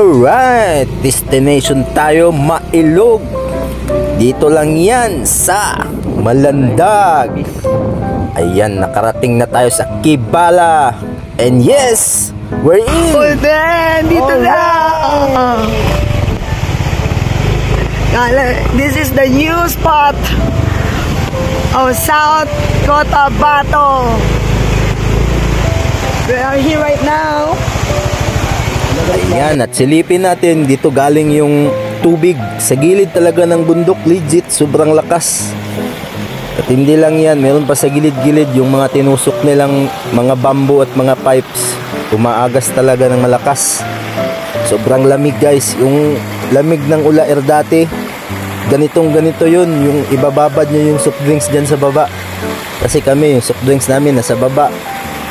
Alright, destination tayo, Mailog. Dito lang yan sa Malandag. Ayan, nakarating na tayo sa Kibala. And yes, we're in. Golden, dito na. This is the new spot of South Cotabato. We are here right now. Ayan, at silipin natin, dito galing yung tubig sa gilid talaga ng bundok. Legit, sobrang lakas. At hindi lang yan, meron pa sa gilid-gilid yung mga tinusok nilang mga bamboo at mga pipes. Umaagas talaga ng malakas. Sobrang lamig guys, yung lamig ng Ulaer dati, ganito yun, yung ibababad nyo yung soft drinks dyan sa baba. Kasi kami, yung soft drinks namin nasa baba.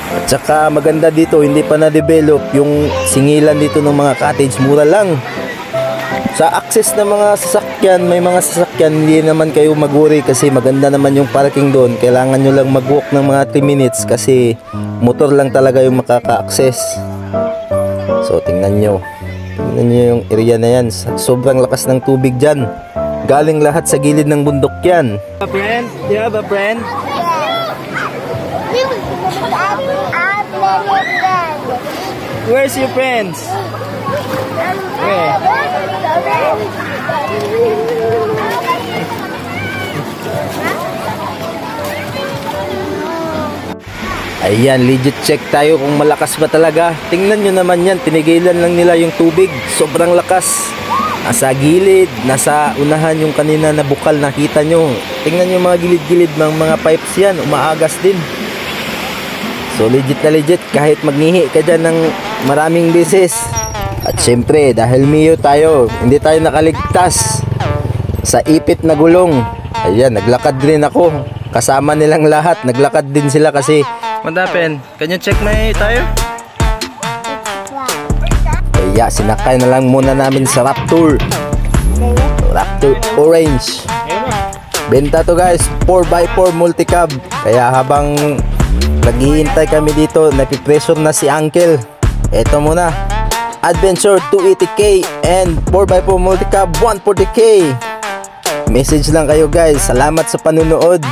At saka maganda dito, hindi pa na-develop yung singilan dito ng mga cottage, mura lang. Sa access ng mga sasakyan, may mga sasakyan, hindi naman kayo mag-worry kasi maganda naman yung parking doon. Kailangan nyo lang mag-walk ng mga 3 minutes kasi motor lang talaga yung makaka-access. So tingnan nyo yung area na yan. Sobrang lakas ng tubig dyan. Galing lahat sa gilid ng bundok yan. A friend? Do you have a friend? Where's your friends? Where? Ayan, legit check tayo kung malakas ba talaga. Tingnan nyo naman yan, tinigilan lang nila yung tubig. Sobrang lakas. Nasa gilid, nasa unahan yung kanina na bukal, nakita nyo. Tingnan nyo mga gilid-gilid ng mga pipes yan, umaagas din. So legit na legit, kahit magnihi ka dyan ng maraming beses. At syempre, dahil Mio tayo, hindi tayo nakaligtas sa ipit na gulong. Ayan, naglakad rin ako. Kasama nilang lahat, naglakad din sila kasi... What happened? Can you check my tire? Kaya sinakay na lang muna namin sa Raptor Orange. Benta to guys, 4x4 multicab. Kaya habang naghihintay kami dito, napipressure na si Uncle. Eto muna, Adventure 280k and 4x4 multicab 140k. Message lang kayo guys. Salamat sa panunood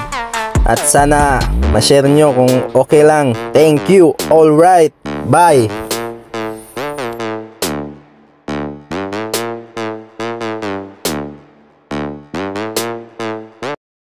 at sana ma-share nyo kung okay lang. Thank you. Alright, bye.